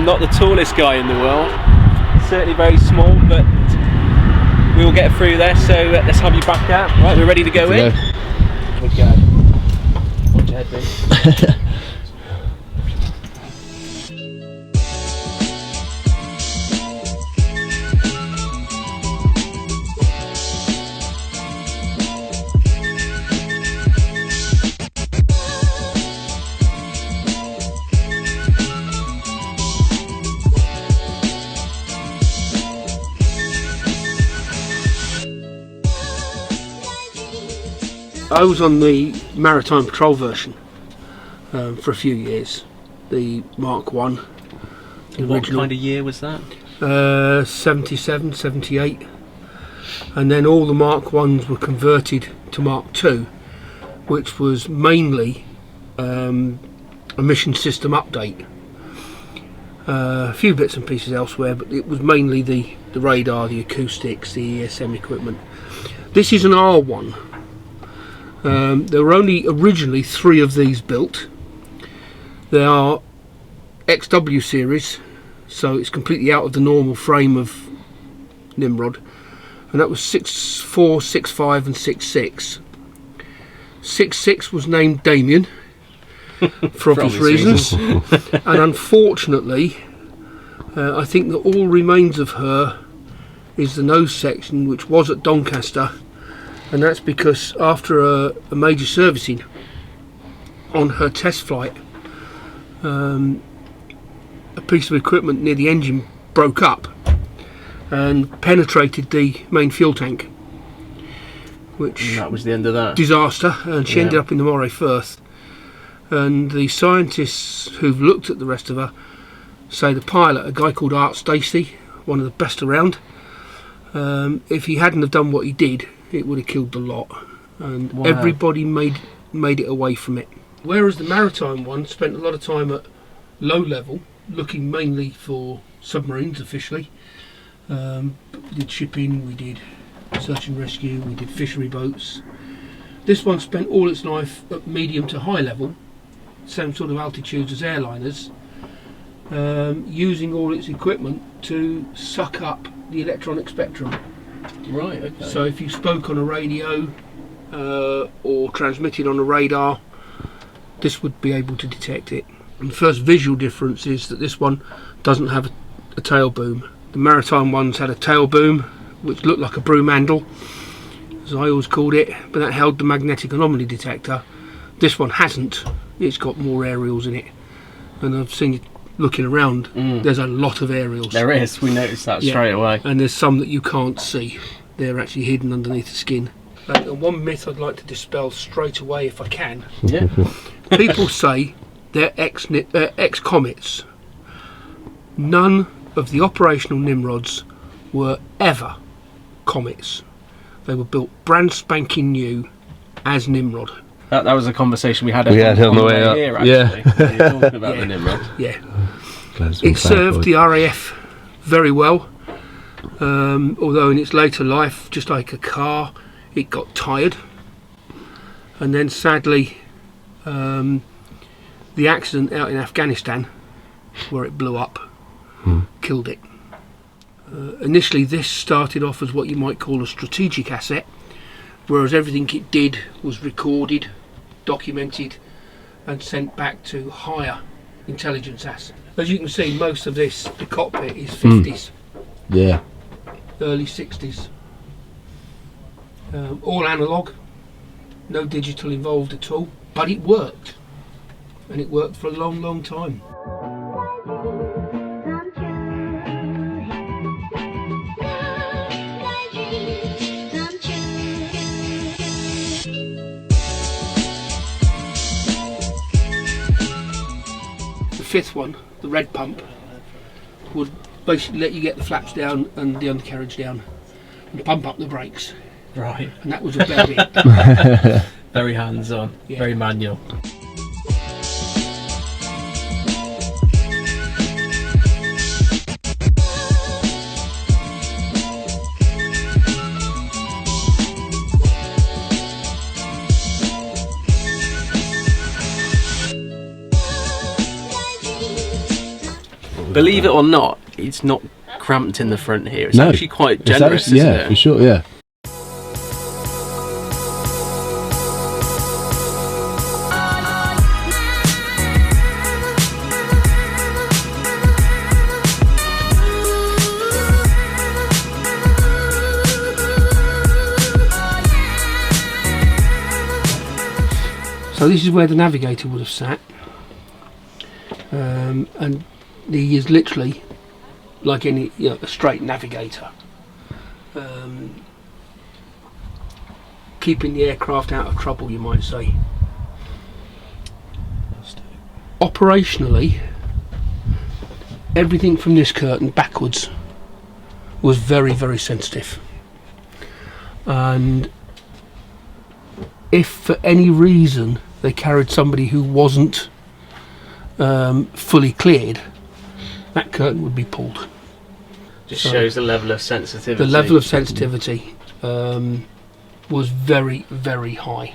not the tallest guy in the world, certainly very small, but we will get through there, so let's have you back out. Right, we're ready to go in? Good go. Watch your head, please. I was on the Maritime Patrol version for a few years, the Mark 1. What kind of year was that? 77, 78. And then all the Mark 1s were converted to Mark 2, which was mainly a mission system update. A few bits and pieces elsewhere, but it was mainly the radar, the acoustics, the ESM equipment. This is an R1. There were only originally 3 of these built. They are XW series, so it's completely out of the normal frame of Nimrod, and that was 6.4, 6.5 and 6.6. 6.6 was named Damien for obvious reasons. And unfortunately I think that all remains of her is the nose section, which was at Doncaster. And that's because after a major servicing on her test flight, a piece of equipment near the engine broke up and penetrated the main fuel tank, which that was the end of that disaster, and she ended up in the Moray Firth. And the scientists who've looked at the rest of her say the pilot, a guy called Art Stacey, one of the best around, if he hadn't have done what he did, it would have killed the lot, and everybody made it away from it. Whereas the maritime one spent a lot of time at low level, looking mainly for submarines officially. We did shipping, we did search and rescue, we did fishery boats. This one spent all its life at medium to high level, same sort of altitudes as airliners, using all its equipment to suck up the electronic spectrum. Right, okay. So if you spoke on a radio or transmitted on a radar, this would be able to detect it. And the first visual difference is that this one doesn't have a tail boom. The maritime ones had a tail boom, which looked like a broom handle, as I always called it, but that held the magnetic anomaly detector. This one hasn't. It's got more aerials in it, and I've seen it looking around. There's a lot of aerials. There is, we noticed that straight away. And there's some that you can't see. They're actually hidden underneath the skin. And one myth I'd like to dispel straight away if I can. Yeah. People say they're ex-comets. None of the operational Nimrods were ever comets. They were built brand spanking new as Nimrod. That was a conversation we had on the way here, actually. Yeah. We were talking about the Nimrod. Yeah. It served the RAF very well, although in its later life, just like a car, it got tired. And then sadly, the accident out in Afghanistan, where it blew up, killed it. Initially this started off as what you might call a strategic asset, whereas everything it did was recorded, documented and sent back to higher intelligence assets. As you can see, most of this, the cockpit is 50s, early 60s, all analogue, no digital involved at all, but it worked, and it worked for a long time. Fifth one, the red pump, would basically let you get the flaps down and the undercarriage down and pump up the brakes. Right. And that was about it. Very hands-on, very manual. Believe it or not, it's not cramped in the front here. It's actually quite generous, isn't it? For sure, yeah. So this is where the navigator would have sat, and he is literally like any a straight navigator, keeping the aircraft out of trouble, you might say. Operationally, everything from this curtain backwards was very, very sensitive, and if for any reason they carried somebody who wasn't fully cleared, that curtain would be pulled. Just shows the level of sensitivity. The level of sensitivity was very, very high.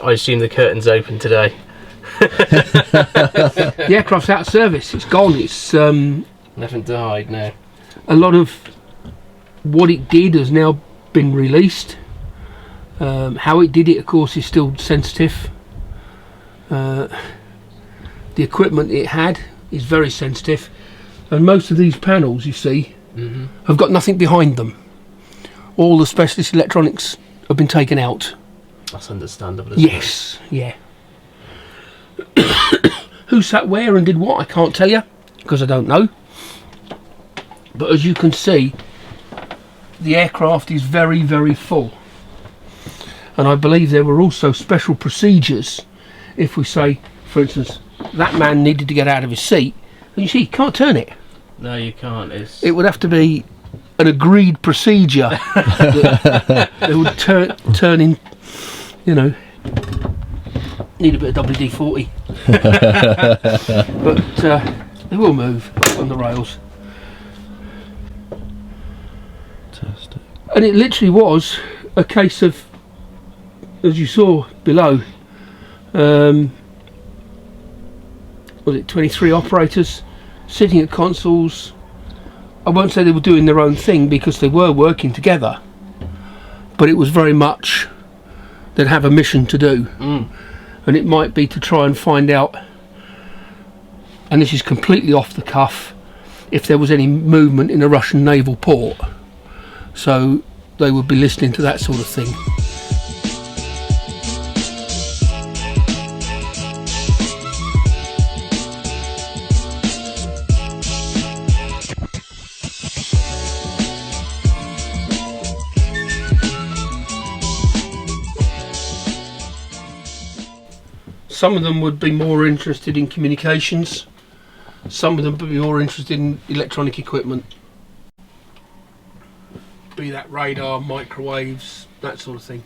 I assume the curtain's open today. The aircraft's out of service. It's gone. It's nothing to hide now. A lot of what it did has now been released. How it did it, of course, is still sensitive. The equipment it had is very sensitive, and most of these panels, you see, have got nothing behind them. All the specialist electronics have been taken out. That's understandable, isn't it? Yes, yeah. Who sat where and did what, I can't tell you, because I don't know. But as you can see, the aircraft is very, very full. And I believe there were also special procedures if we say, for instance, that man needed to get out of his seat, and you see, you can't turn it. No, you can't. It would have to be an agreed procedure that would turn in, need a bit of WD-40. But they will move on the rails. Fantastic. And it literally was a case of, as you saw below, was it 23 operators sitting at consoles. I won't say they were doing their own thing, because they were working together, but it was very much they'd have a mission to do, and it might be to try and find out, and this is completely off the cuff, if there was any movement in a Russian naval port, so they would be listening to that sort of thing. Some of them would be more interested in communications, some of them would be more interested in electronic equipment, be that radar, microwaves, that sort of thing.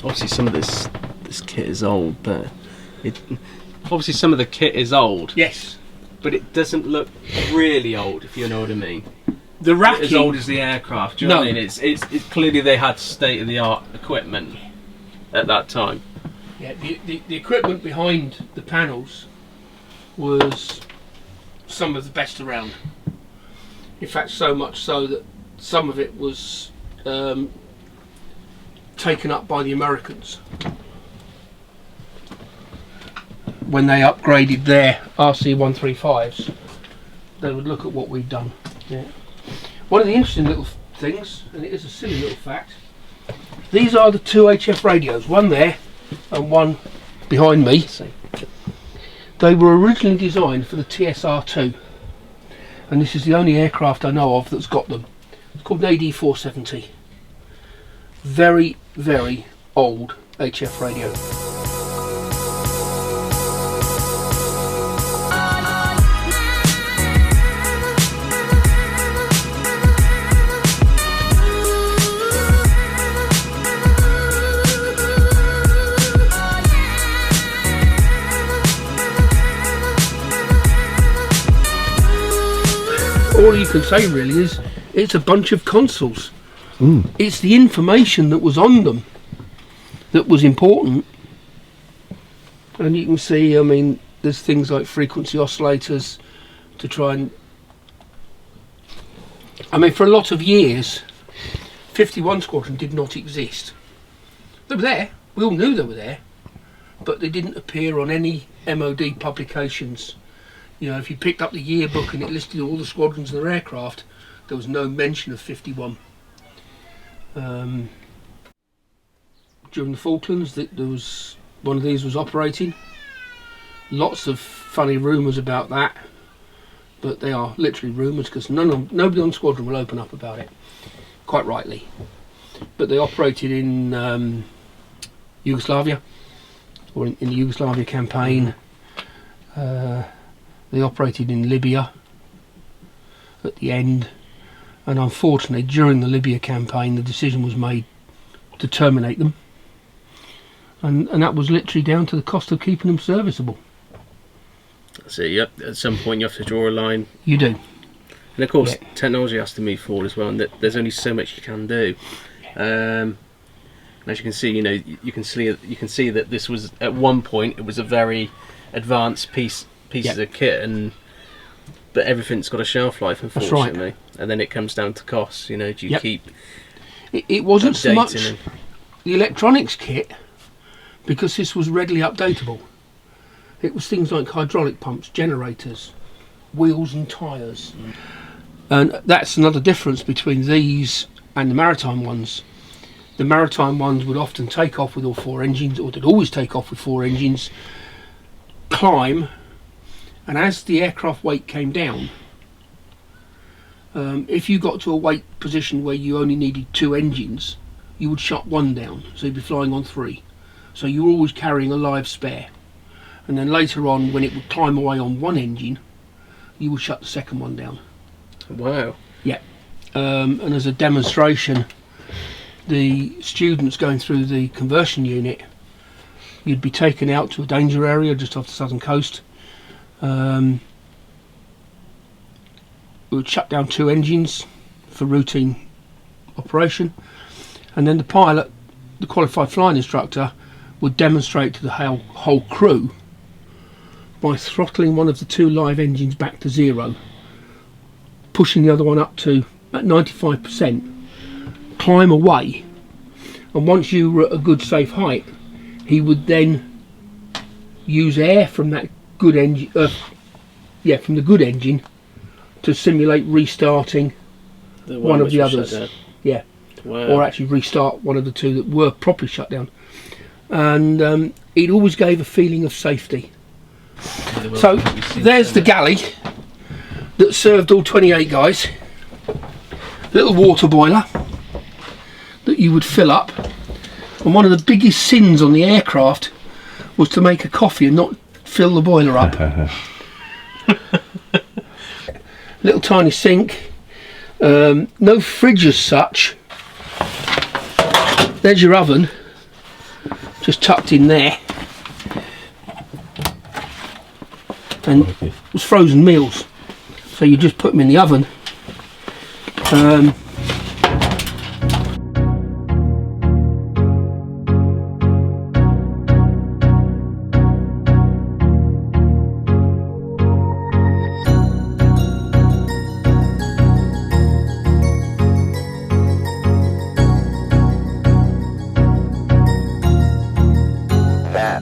Obviously some of this kit is old, but obviously some of the kit is old. Yes. But it doesn't look really old, if you know what I mean. The racking, as old as the aircraft, do you know what I mean? It's clearly they had state-of-the-art equipment at that time. Yeah, the equipment behind the panels was some of the best around. In fact, so much so that some of it was taken up by the Americans when they upgraded their RC-135s. They would look at what we've done. Yeah. One of the interesting little things, and it is a silly little fact, these are the two HF radios, one there and one behind me. They were originally designed for the TSR-2, and this is the only aircraft I know of that's got them. It's called an AD-470. Very, very old HF radio. All you can say really is it's a bunch of consoles. It's the information that was on them that was important. And you can see, I mean, there's things like frequency oscillators to try and... I mean, for a lot of years, 51 Squadron did not exist. They were there, we all knew they were there, but they didn't appear on any MOD publications. You know, if you picked up the yearbook and it listed all the squadrons and their aircraft, there was no mention of 51. During the Falklands, there was one of these was operating. Lots of funny rumours about that, but they are literally rumours because nobody on the squadron will open up about it, quite rightly. But they operated in Yugoslavia, or in the Yugoslavia campaign. They operated in Libya at the end, and unfortunately during the Libya campaign the decision was made to terminate them, and that was literally down to the cost of keeping them serviceable. That's it, yep. At some point you have to draw a line. You do. And of course technology has to move forward as well, and there's only so much you can do. And as you can see, you know, you can see that this was, at one point it was a very advanced pieces of kit, but everything's got a shelf life, unfortunately. That's right. And then it comes down to costs. You know, do you keep? It wasn't so much the electronics kit, because this was readily updatable. It was things like hydraulic pumps, generators, wheels and tyres. And that's another difference between these and the maritime ones. The maritime ones would often take off with all 4 engines, or they'd always take off with 4 engines, climb, and as the aircraft weight came down, if you got to a weight position where you only needed 2 engines, you would shut 1 down, so you'd be flying on 3. So you were always carrying a live spare. And then later on, when it would climb away on 1 engine, you would shut the second one down. Wow. Yeah. And as a demonstration, the students going through the conversion unit, you'd be taken out to a danger area just off the southern coast. We would shut down 2 engines for routine operation, and then the pilot, the qualified flying instructor, would demonstrate to the whole crew by throttling one of the 2 live engines back to 0, pushing the other one up to at 95%, climb away, and once you were at a good safe height, he would then use air from that good engine, from the good engine, to simulate restarting one of the others. Yeah. Wow. Or actually restart one of the 2 that were properly shut down. And it always gave a feeling of safety. So there's the galley that served all 28 guys. Little water boiler that you would fill up. And one of the biggest sins on the aircraft was to make a coffee and not fill the boiler up. Little tiny sink. No fridge as such. There's your oven, just tucked in there. And it was frozen meals, so you just put them in the oven. That